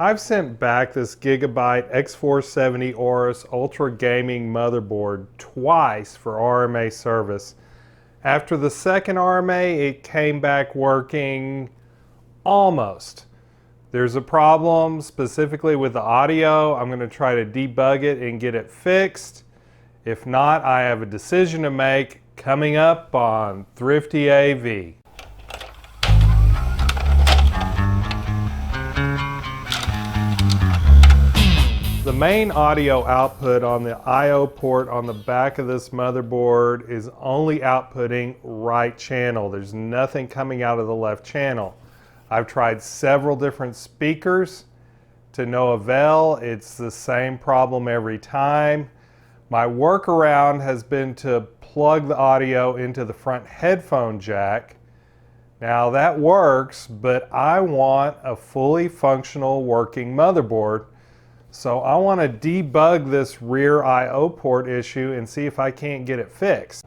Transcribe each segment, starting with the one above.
I've sent back this Gigabyte X470 Aorus Ultra Gaming motherboard twice for RMA service. After the second RMA, it came back working almost. There's a problem specifically with the audio. I'm going to try to debug it and get it fixed. If not, I have a decision to make coming up on ThriftyAV. The main audio output on the I/O port on the back of this motherboard is only outputting right channel. There's nothing coming out of the left channel. I've tried several different speakers to no avail. It's the same problem every time. My workaround has been to plug the audio into the front headphone jack. Now that works, but I want a fully functional working motherboard. So I want to debug this rear I/O port issue and see if I can't get it fixed.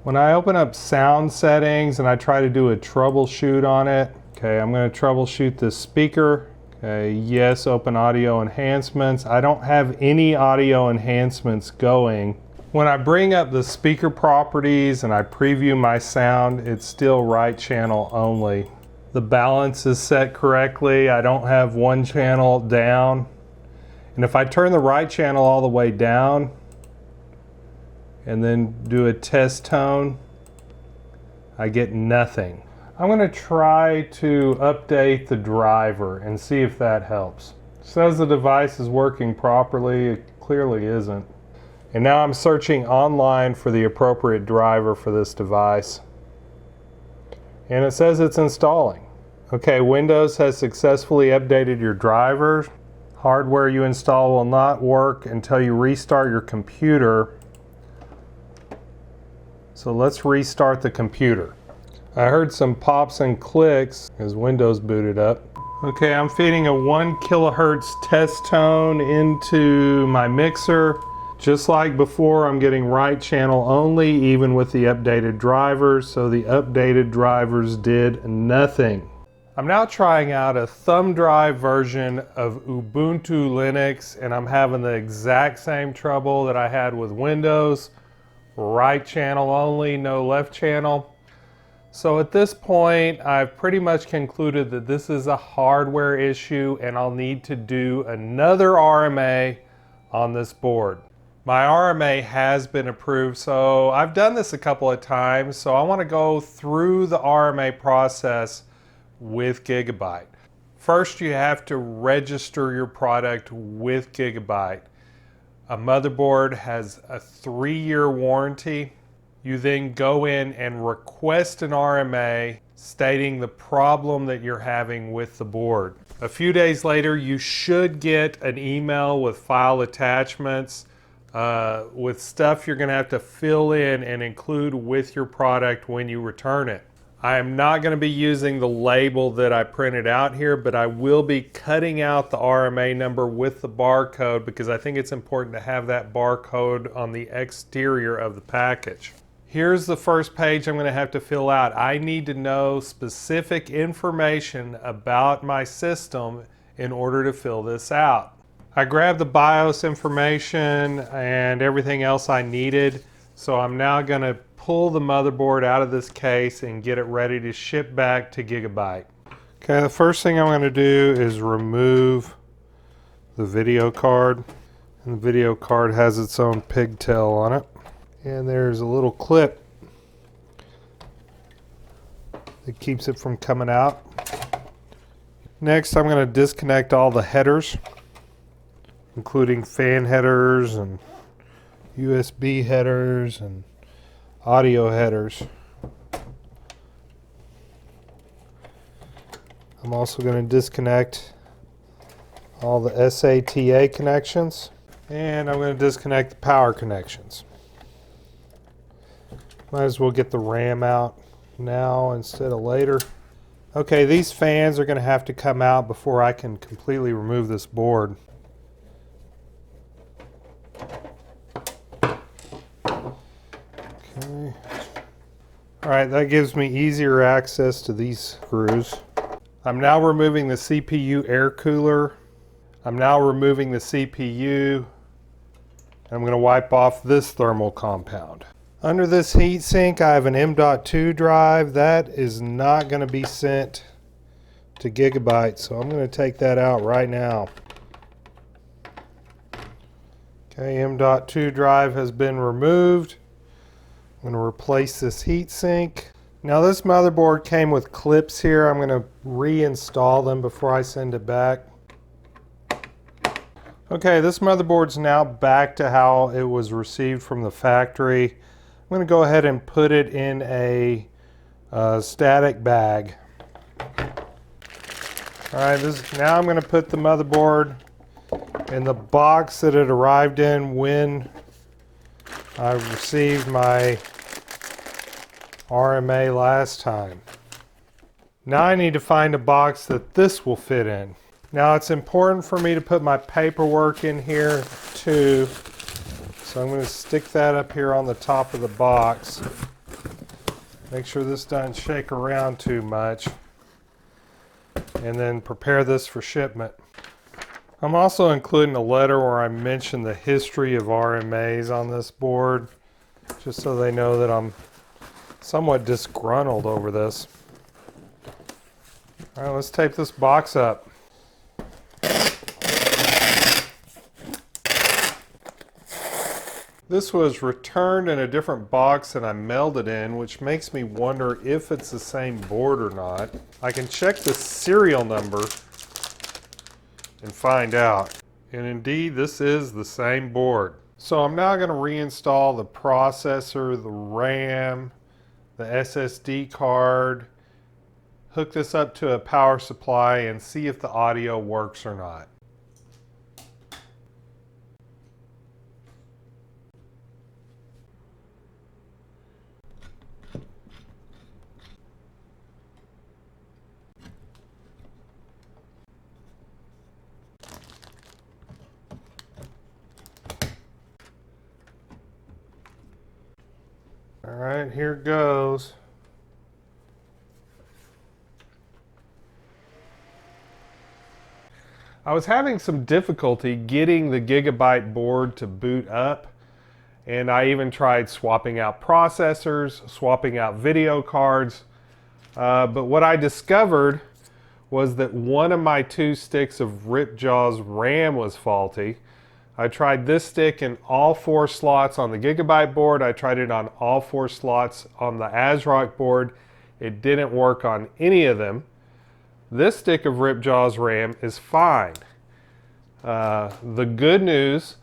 When I open up sound settings and I try to do a troubleshoot on it, okay, I'm going to troubleshoot this speaker. Okay, yes, open audio enhancements. I don't have any audio enhancements going. When I bring up the speaker properties and I preview my sound, it's still right channel only. The balance is set correctly. I don't have one channel down. And if I turn the right channel all the way down and then do a test tone, I get nothing. I'm going to try to update the driver and see if that helps. It says the device is working properly. It clearly isn't. And now I'm searching online for the appropriate driver for this device. And it says it's installing. Okay, Windows has successfully updated your driver. Hardware you install will not work until you restart your computer. So let's restart the computer. I heard some pops and clicks as Windows booted up. Okay, I'm feeding a 1 kilohertz test tone into my mixer. Just like before, I'm getting right channel only, even with the updated drivers, so the updated drivers did nothing. I'm now trying out a thumb drive version of Ubuntu Linux, and I'm having the exact same trouble that I had with Windows. Right channel only, no left channel. So at this point, I've pretty much concluded that this is a hardware issue and I'll need to do another RMA on this board. My RMA has been approved, so I've done this a couple of times, so I want to go through the RMA process with Gigabyte. First, you have to register your product with Gigabyte. A motherboard has a 3-year warranty. You then go in and request an RMA stating the problem that you're having with the board. A few days later, you should get an email with file attachments with stuff you're going to have to fill in and include with your product when you return it. I am not going to be using the label that I printed out here, but I will be cutting out the RMA number with the barcode because I think it's important to have that barcode on the exterior of the package. Here's the first page I'm going to have to fill out. I need to know specific information about my system in order to fill this out. I grabbed the BIOS information and everything else I needed, so I'm now going to pull the motherboard out of this case and get it ready to ship back to Gigabyte. Okay, the first thing I'm going to do is remove the video card. And the video card has its own pigtail on it. And there's a little clip that keeps it from coming out. Next, I'm going to disconnect all the headers, including fan headers and USB headers and audio headers. I'm also going to disconnect all the SATA connections, and I'm going to disconnect the power connections. Might as well get the RAM out now instead of later. Okay, these fans are going to have to come out before I can completely remove this board. Okay. Alright, that gives me easier access to these screws. I'm now removing the CPU air cooler I'm now removing the CPU. I'm going to wipe off this thermal compound. Under this heatsink, I have an M.2 drive. That is not going to be sent to Gigabyte, so I'm going to take that out right now. Okay, M.2 drive has been removed. I'm going to replace this heatsink. Now this motherboard came with clips here. I'm going to reinstall them before I send it back. Okay, this motherboard's now back to how it was received from the factory. I'm going to go ahead and put it in a static bag. Alright, now I'm going to put the motherboard in the box that it arrived in when I received my RMA last time. Now I need to find a box that this will fit in. Now it's important for me to put my paperwork in here too. So I'm going to stick that up here on the top of the box. Make sure this doesn't shake around too much. And then prepare this for shipment. I'm also including a letter where I mention the history of RMAs on this board, just so they know that I'm somewhat disgruntled over this. All right, let's tape this box up. This was returned in a different box than I mailed it in, which makes me wonder if it's the same board or not. I can check the serial number and find out. And indeed, this is the same board. So I'm now going to reinstall the processor, the RAM, the SSD card, hook this up to a power supply and see if the audio works or not. All right, here goes. I was having some difficulty getting the Gigabyte board to boot up, and I even tried swapping out processors, swapping out video cards, but what I discovered was that one of my 2 sticks of Ripjaws RAM was faulty. I tried this stick in all 4 slots on the Gigabyte board. I tried it on all 4 slots on the ASRock board. It didn't work on any of them. This stick of Ripjaws RAM is fine. The good news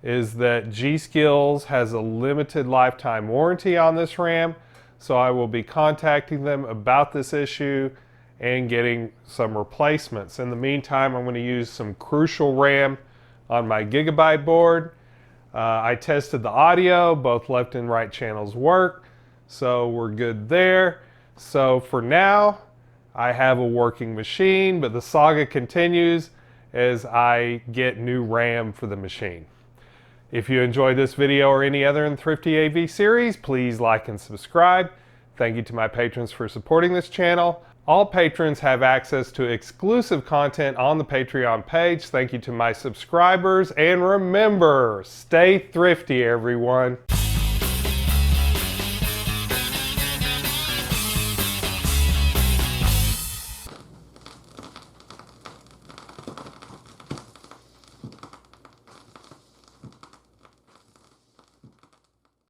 is that G.Skills has a limited lifetime warranty on this RAM, so I will be contacting them about this issue and getting some replacements. In the meantime, I'm going to use some Crucial RAM on my Gigabyte board. I tested the audio, both left and right channels work, so we're good there. So for now, I have a working machine, but the saga continues as I get new RAM for the machine. If you enjoyed this video or any other in the ThriftyAV series, please like and subscribe. Thank you to my patrons for supporting this channel. All patrons have access to exclusive content on the Patreon page. Thank you to my subscribers, and remember, stay thrifty, everyone.